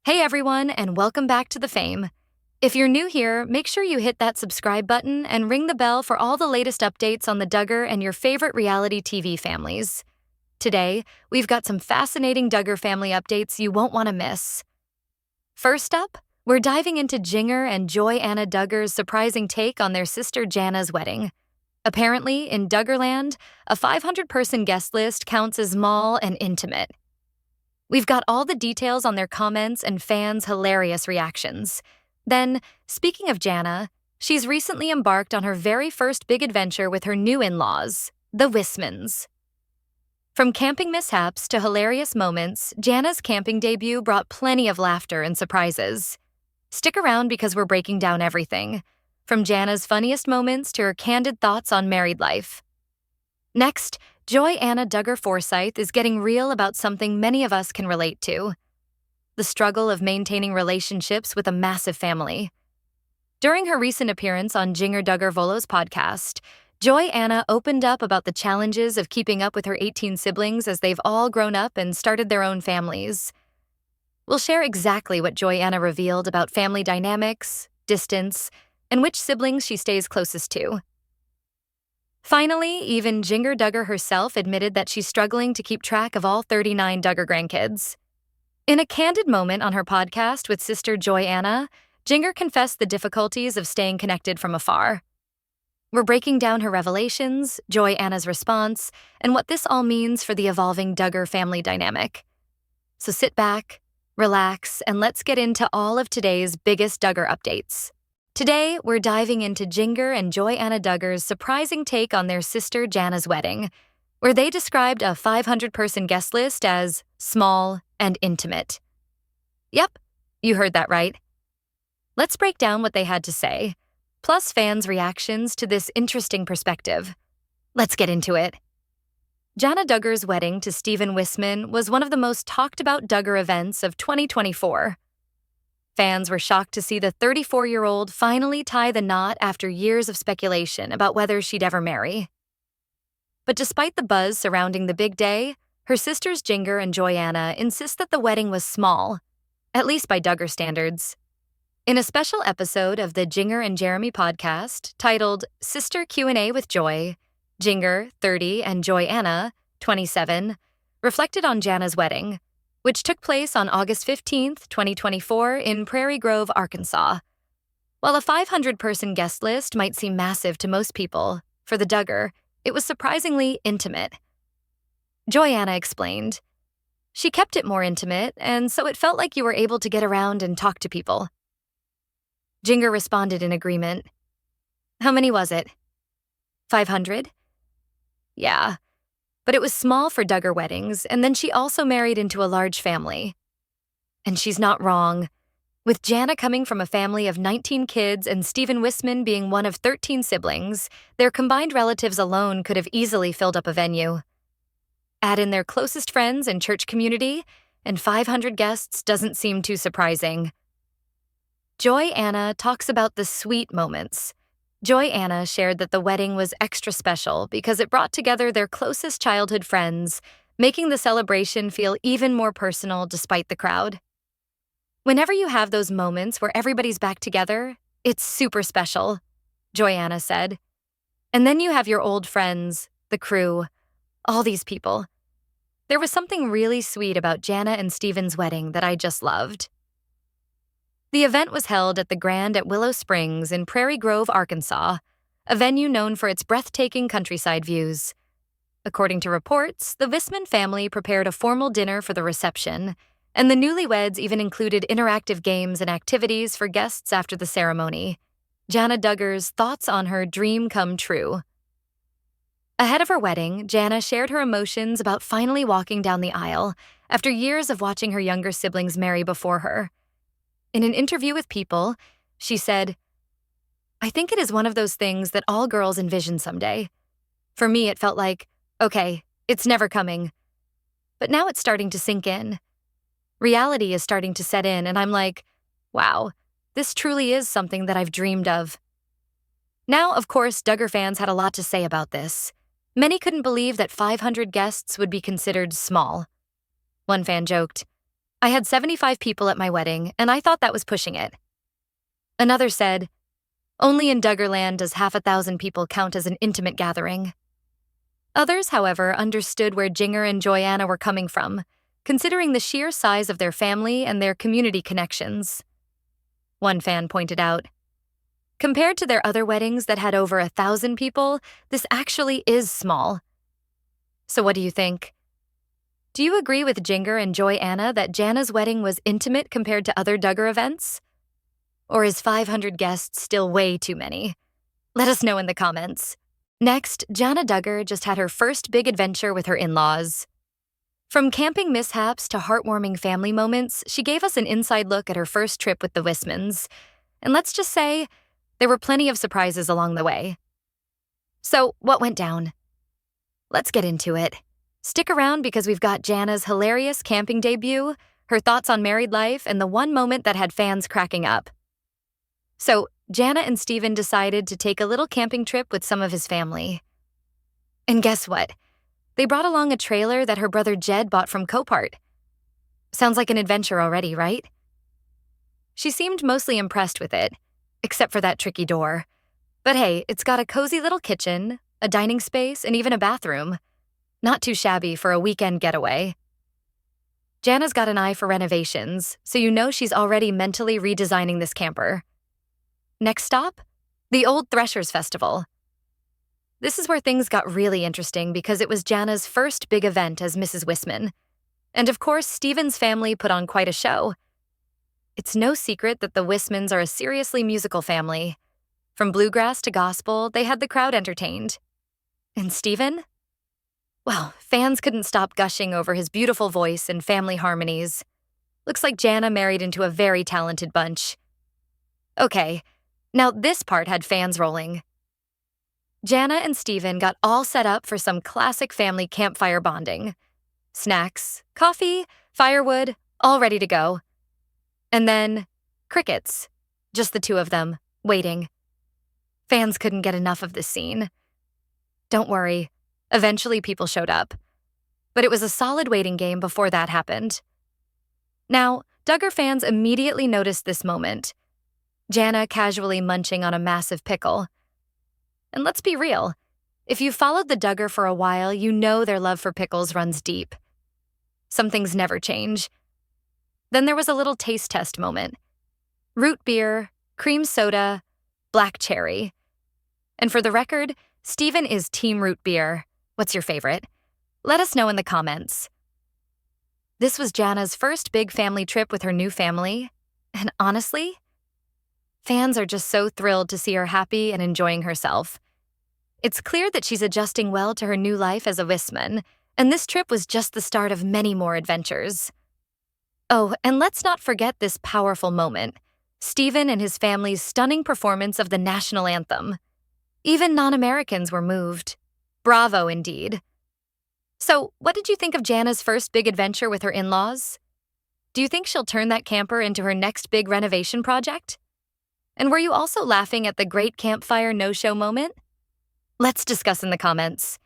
Hey everyone, and welcome back to The Fame. If you're new here, make sure you hit that subscribe button and ring the bell for all the latest updates on the Duggar and your favorite reality TV families. Today, we've got some fascinating Duggar family updates you won't want to miss. First up, we're diving into Jinger and Joy-Anna Duggar's surprising take on their sister Jana's wedding. Apparently, in Duggar-land, a 500-person guest list counts as small and intimate. We've got all the details on their comments and fans' hilarious reactions. Then, speaking of Jana, she's recently embarked on her very first big adventure with her new in-laws, the Wissmanns. From camping mishaps to hilarious moments, Jana's camping debut brought plenty of laughter and surprises. Stick around because we're breaking down everything, from Jana's funniest moments to her candid thoughts on married life. Next, Joy-Anna Duggar Forsyth is getting real about something many of us can relate to: the struggle of maintaining relationships with a massive family. During her recent appearance on Jinger Duggar Vuolo's podcast, Joy-Anna opened up about the challenges of keeping up with her 18 siblings as they've all grown up and started their own families. We'll share exactly what Joy-Anna revealed about family dynamics, distance, and which siblings she stays closest to. Finally, even Jinger Duggar herself admitted that she's struggling to keep track of all 39 Duggar grandkids. In a candid moment on her podcast with sister Joy-Anna, Jinger confessed the difficulties of staying connected from afar. We're breaking down her revelations, Joy-Anna's response, and what this all means for the evolving Duggar family dynamic. So sit back, relax, and let's get into all of today's biggest Duggar updates. Today, we're diving into Jinger and Joy-Anna Duggar's surprising take on their sister Jana's wedding, where they described a 500-person guest list as small and intimate. Yep, you heard that right. Let's break down what they had to say, plus fans' reactions to this interesting perspective. Let's get into it. Jana Duggar's wedding to Stephen Wissmann was one of the most talked-about Duggar events of 2024. Fans were shocked to see the 34-year-old finally tie the knot after years of speculation about whether she'd ever marry. But despite the buzz surrounding the big day, her sisters Jinger and Joy-Anna insist that the wedding was small, at least by Duggar standards. In a special episode of the Jinger and Jeremy podcast titled Sister Q&A with Joy, Jinger, 30, and Joy-Anna, 27, reflected on Jana's wedding, which took place on August 15, 2024, in Prairie Grove, Arkansas. While a 500-person guest list might seem massive to most people, for the Duggar, it was surprisingly intimate. Joy-Anna explained, "She kept it more intimate, and so it felt like you were able to get around and talk to people." Jinger responded in agreement. "How many was it? 500? Yeah. But it was small for Duggar weddings, and then she also married into a large family." And she's not wrong. With Jana coming from a family of 19 kids and Stephen Wissmann being one of 13 siblings, their combined relatives alone could have easily filled up a venue. Add in their closest friends and church community, and 500 guests doesn't seem too surprising. Joy-Anna talks about the sweet moments. Joy-Anna shared that the wedding was extra special because it brought together their closest childhood friends, making the celebration feel even more personal despite the crowd. "Whenever you have those moments where everybody's back together, it's super special," Joy-Anna said. "And then you have your old friends, the crew, all these people. There was something really sweet about Jana and Stephen's wedding that I just loved." The event was held at the Grand at Willow Springs in Prairie Grove, Arkansas, a venue known for its breathtaking countryside views. According to reports, the Wissmann family prepared a formal dinner for the reception, and the newlyweds even included interactive games and activities for guests after the ceremony. Jana Duggar's thoughts on her dream come true. Ahead of her wedding, Jana shared her emotions about finally walking down the aisle after years of watching her younger siblings marry before her. In an interview with People, she said, "I think it is one of those things that all girls envision someday. For me, it felt like, okay, it's never coming. But now it's starting to sink in. Reality is starting to set in, and I'm like, wow, this truly is something that I've dreamed of." Now, of course, Duggar fans had a lot to say about this. Many couldn't believe that 500 guests would be considered small. One fan joked, I had 75 people at my wedding, and I thought that was pushing it. Another said, only in Duggar-land does half a thousand people count as an intimate gathering. Others, however, understood where Jinger and Joy-Anna were coming from, considering the sheer size of their family and their community connections. One fan pointed out, compared to their other weddings that had over 1,000 people, this actually is small. So what do you think? Do you agree with Jinger and Joy-Anna that Jana's wedding was intimate compared to other Duggar events? Or is 500 guests still way too many? Let us know in the comments. Next, Jana Duggar just had her first big adventure with her in-laws. From camping mishaps to heartwarming family moments, she gave us an inside look at her first trip with the Wissmanns. And let's just say, there were plenty of surprises along the way. So, what went down? Let's get into it. Stick around because we've got Jana's hilarious camping debut, her thoughts on married life, and the one moment that had fans cracking up. So, Jana and Steven decided to take a little camping trip with some of his family. And guess what? They brought along a trailer that her brother Jed bought from Copart. Sounds like an adventure already, right? She seemed mostly impressed with it, except for that tricky door. But hey, it's got a cozy little kitchen, a dining space, and even a bathroom. Not too shabby for a weekend getaway. Jana's got an eye for renovations, so you know she's already mentally redesigning this camper. Next stop? The Old Threshers Festival. This is where things got really interesting because it was Jana's first big event as Mrs. Wissmann. And of course, Steven's family put on quite a show. It's no secret that the Wissmanns are a seriously musical family. From bluegrass to gospel, they had the crowd entertained. And Steven? Well, fans couldn't stop gushing over his beautiful voice and family harmonies. Looks like Jana married into a very talented bunch. Okay, now this part had fans rolling. Jana and Steven got all set up for some classic family campfire bonding. Snacks, coffee, firewood, all ready to go. And then, crickets. Just the two of them, waiting. Fans couldn't get enough of this scene. Don't worry, eventually people showed up. But it was a solid waiting game before that happened. Now, Duggar fans immediately noticed this moment. Jana casually munching on a massive pickle. And let's be real, if you've followed the Duggar for a while, you know their love for pickles runs deep. Some things never change. Then there was a little taste test moment. Root beer, cream soda, black cherry. And for the record, Steven is Team Root Beer. What's your favorite? Let us know in the comments. This was Jana's first big family trip with her new family, and honestly, fans are just so thrilled to see her happy and enjoying herself. It's clear that she's adjusting well to her new life as a Wissmann, and this trip was just the start of many more adventures. Oh, and let's not forget this powerful moment, Steven and his family's stunning performance of the national anthem. Even non-Americans were moved. Bravo, indeed. So, what did you think of Jana's first big adventure with her in-laws? Do you think she'll turn that camper into her next big renovation project? And were you also laughing at the great campfire no-show moment? Let's discuss in the comments.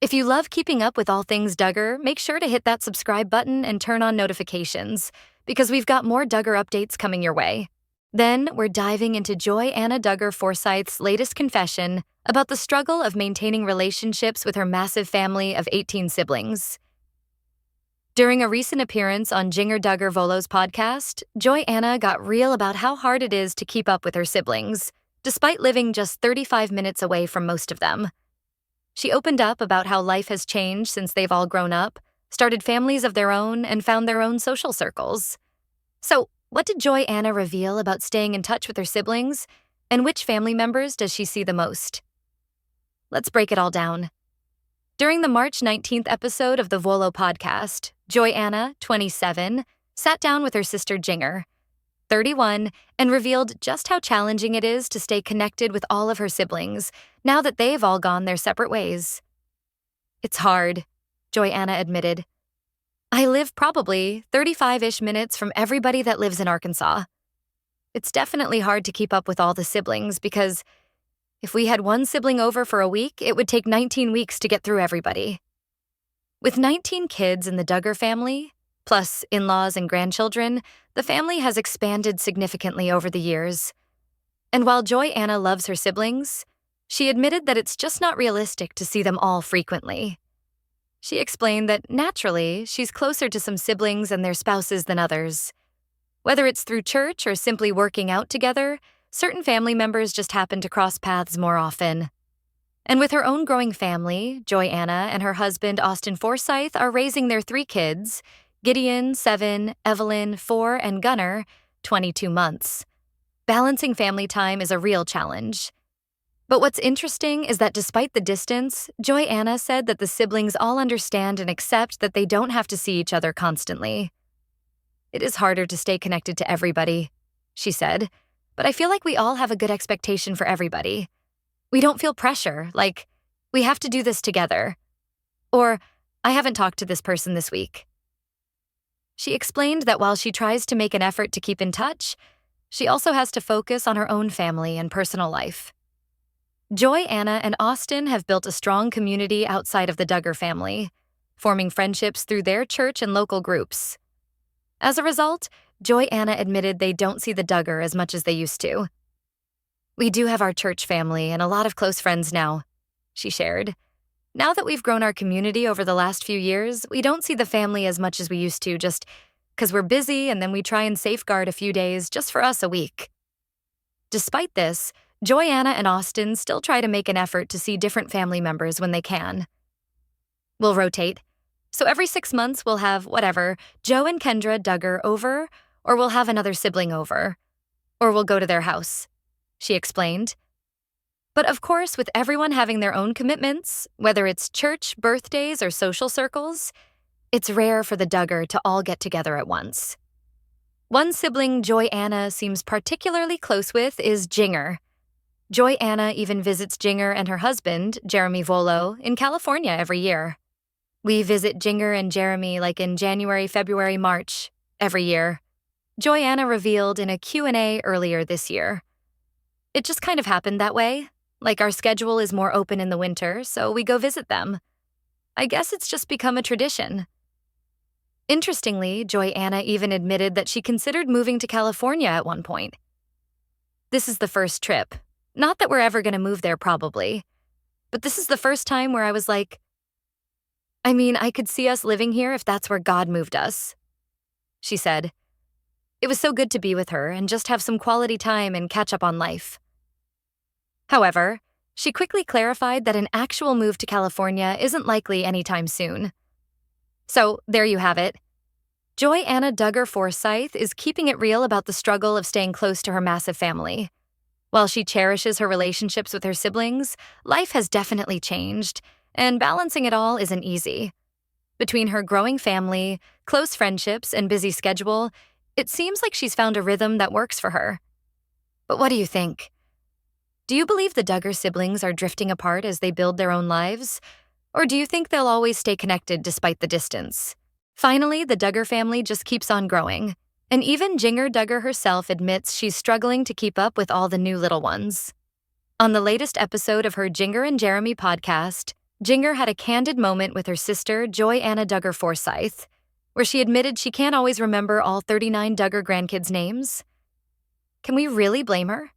If you love keeping up with all things Duggar, make sure to hit that subscribe button and turn on notifications, because we've got more Duggar updates coming your way. Then, we're diving into Joy-Anna Duggar Forsyth's latest confession about the struggle of maintaining relationships with her massive family of 18 siblings. During a recent appearance on Jinger Duggar Vuolo's podcast, Joy-Anna got real about how hard it is to keep up with her siblings, despite living just 35 minutes away from most of them. She opened up about how life has changed since they've all grown up, started families of their own, and found their own social circles. So, what did Joy-Anna reveal about staying in touch with her siblings, and which family members does she see the most? Let's break it all down. During the March 19th episode of the Vuolo podcast, Joy-Anna, 27, sat down with her sister Jinger, 31, and revealed just how challenging it is to stay connected with all of her siblings now that they've all gone their separate ways. It's hard, Joy-Anna admitted. I live probably 35-ish minutes from everybody that lives in Arkansas. It's definitely hard to keep up with all the siblings because if we had one sibling over for a week, it would take 19 weeks to get through everybody. With 19 kids in the Duggar family, plus in-laws and grandchildren, the family has expanded significantly over the years. And while Joy-Anna loves her siblings, she admitted that it's just not realistic to see them all frequently. She explained that naturally, she's closer to some siblings and their spouses than others. Whether it's through church or simply working out together, certain family members just happen to cross paths more often. And with her own growing family, Joy-Anna and her husband Duggar Forsyth are raising their 3 kids, Gideon, 7, Evelyn, 4, and Gunnar, 22 months. Balancing family time is a real challenge. But what's interesting is that despite the distance, Joy-Anna said that the siblings all understand and accept that they don't have to see each other constantly. "It is harder to stay connected to everybody," she said, "but I feel like we all have a good expectation for everybody. We don't feel pressure, like, we have to do this together. Or, I haven't talked to this person this week." She explained that while she tries to make an effort to keep in touch, she also has to focus on her own family and personal life. Joy-Anna and Austin have built a strong community outside of the Duggar family, forming friendships through their church and local groups. As a result, Joy-Anna admitted they don't see the Duggar as much as they used to. "We do have our church family and a lot of close friends now," she shared. "Now that we've grown our community over the last few years, we don't see the family as much as we used to just because we're busy and then we try and safeguard a few days just for us a week." Despite this, Joy-Anna and Austin still try to make an effort to see different family members when they can. "We'll rotate. So every 6 months we'll have, Joe and Kendra Duggar over, or we'll have another sibling over, or we'll go to their house," she explained. But of course, with everyone having their own commitments, whether it's church, birthdays, or social circles, it's rare for the Duggar to all get together at once. One sibling Joy-Anna seems particularly close with is Jinger. Joy-Anna even visits Jinger and her husband, Jeremy Vuolo, in California every year. "We visit Jinger and Jeremy like in January, February, March, every year," Joy-Anna revealed in a Q&A earlier this year. "It just kind of happened that way. Like our schedule is more open in the winter, so we go visit them. I guess it's just become a tradition." Interestingly, Joy-Anna even admitted that she considered moving to California at one point. "This is the first trip. Not that we're ever going to move there probably. But this is the first time where I was like, I could see us living here if that's where God moved us," she said. "It was so good to be with her and just have some quality time and catch up on life." However, she quickly clarified that an actual move to California isn't likely anytime soon. So, there you have it. Joy-Anna Duggar Forsyth is keeping it real about the struggle of staying close to her massive family. While she cherishes her relationships with her siblings, life has definitely changed, and balancing it all isn't easy. Between her growing family, close friendships, and busy schedule, it seems like she's found a rhythm that works for her. But what do you think? Do you believe the Duggar siblings are drifting apart as they build their own lives? Or do you think they'll always stay connected despite the distance? Finally, the Duggar family just keeps on growing. And even Jinger Duggar herself admits she's struggling to keep up with all the new little ones. On the latest episode of her Jinger and Jeremy podcast, Jinger had a candid moment with her sister, Joy-Anna Duggar Forsyth, where she admitted she can't always remember all 39 Duggar grandkids' names. Can we really blame her?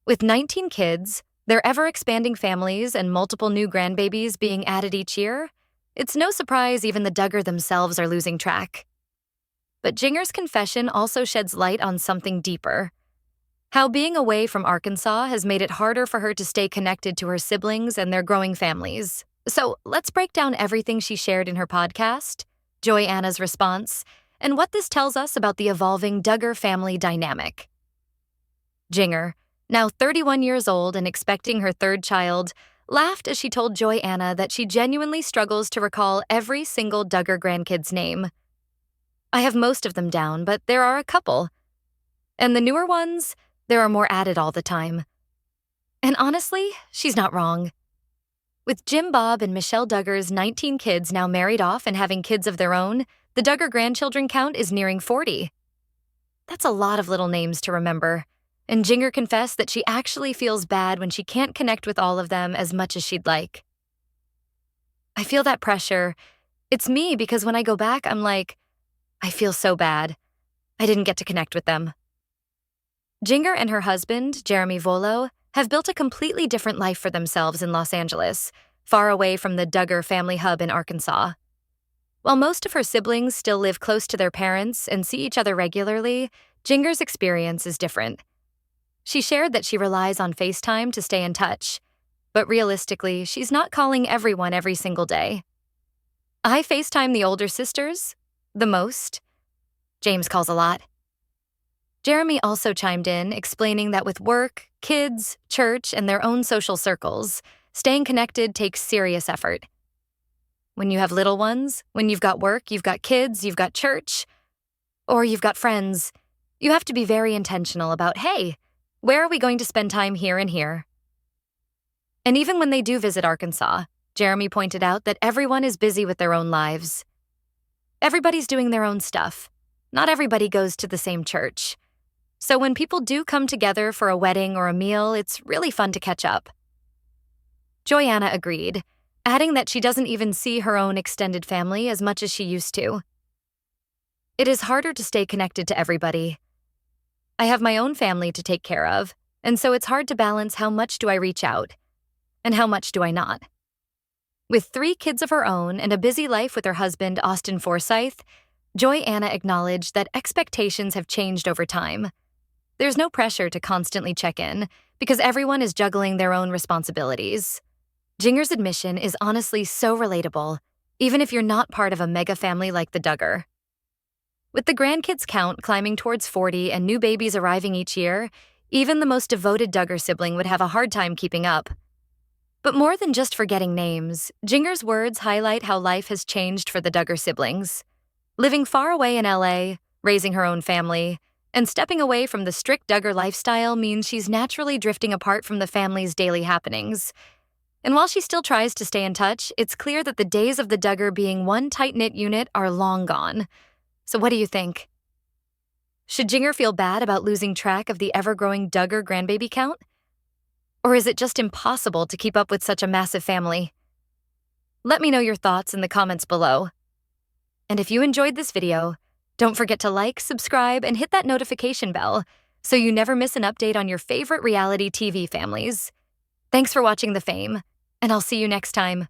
With 19 kids, their ever-expanding families, and multiple new grandbabies being added each year, it's no surprise even the Duggar themselves are losing track. But Jinger's confession also sheds light on something deeper. How being away from Arkansas has made it harder for her to stay connected to her siblings and their growing families. So let's break down everything she shared in her podcast, Joy-Anna's response, and what this tells us about the evolving Duggar family dynamic. Jinger, now 31 years old and expecting her 3rd child, laughed as she told Joy-Anna that she genuinely struggles to recall every single Duggar grandkid's name. "I have most of them down, but there are a couple. And the newer ones, there are more added all the time." And honestly, she's not wrong. With Jim Bob and Michelle Duggar's 19 kids now married off and having kids of their own, the Duggar grandchildren count is nearing 40. That's a lot of little names to remember, and Jinger confessed that she actually feels bad when she can't connect with all of them as much as she'd like. "I feel that pressure. It's me because when I go back, I'm like, I feel so bad. I didn't get to connect with them. Jinger and her husband, Jeremy Vuolo, have built a completely different life for themselves in Los Angeles, far away from the Duggar family hub in Arkansas. While most of her siblings still live close to their parents and see each other regularly, Jinger's experience is different. She shared that she relies on FaceTime to stay in touch, but realistically, she's not calling everyone every single day. I FaceTime the older sisters, the most. James calls a lot. Jeremy also chimed in, explaining that with work, kids, church, and their own social circles, staying connected takes serious effort. When you have little ones, when you've got work, you've got kids, you've got church, or you've got friends, you have to be very intentional about, hey, where are we going to spend time here and here? And even when they do visit Arkansas, Jeremy pointed out that everyone is busy with their own lives. Everybody's doing their own stuff. Not everybody goes to the same church. So when people do come together for a wedding or a meal, it's really fun to catch up. Joy-Anna agreed, adding that she doesn't even see her own extended family as much as she used to. It is harder to stay connected to everybody. I have my own family to take care of, and so it's hard to balance how much do I reach out, and how much do I not. With 3 kids of her own and a busy life with her husband, Duggar Forsyth, Joy-Anna acknowledged that expectations have changed over time. There's no pressure to constantly check in, because everyone is juggling their own responsibilities. Jinger's admission is honestly so relatable, even if you're not part of a mega family like the Duggar. With the grandkids count climbing towards 40 and new babies arriving each year, even the most devoted Duggar sibling would have a hard time keeping up. But more than just forgetting names, Jinger's words highlight how life has changed for the Duggar siblings. Living far away in LA, raising her own family, and stepping away from the strict Duggar lifestyle means she's naturally drifting apart from the family's daily happenings. And while she still tries to stay in touch, it's clear that the days of the Duggar being one tight-knit unit are long gone. So what do you think? Should Jinger feel bad about losing track of the ever-growing Duggar grandbaby count? Or is it just impossible to keep up with such a massive family? Let me know your thoughts in the comments below. And if you enjoyed this video, don't forget to like, subscribe, and hit that notification bell so you never miss an update on your favorite reality TV families. Thanks for watching The Fame, and I'll see you next time.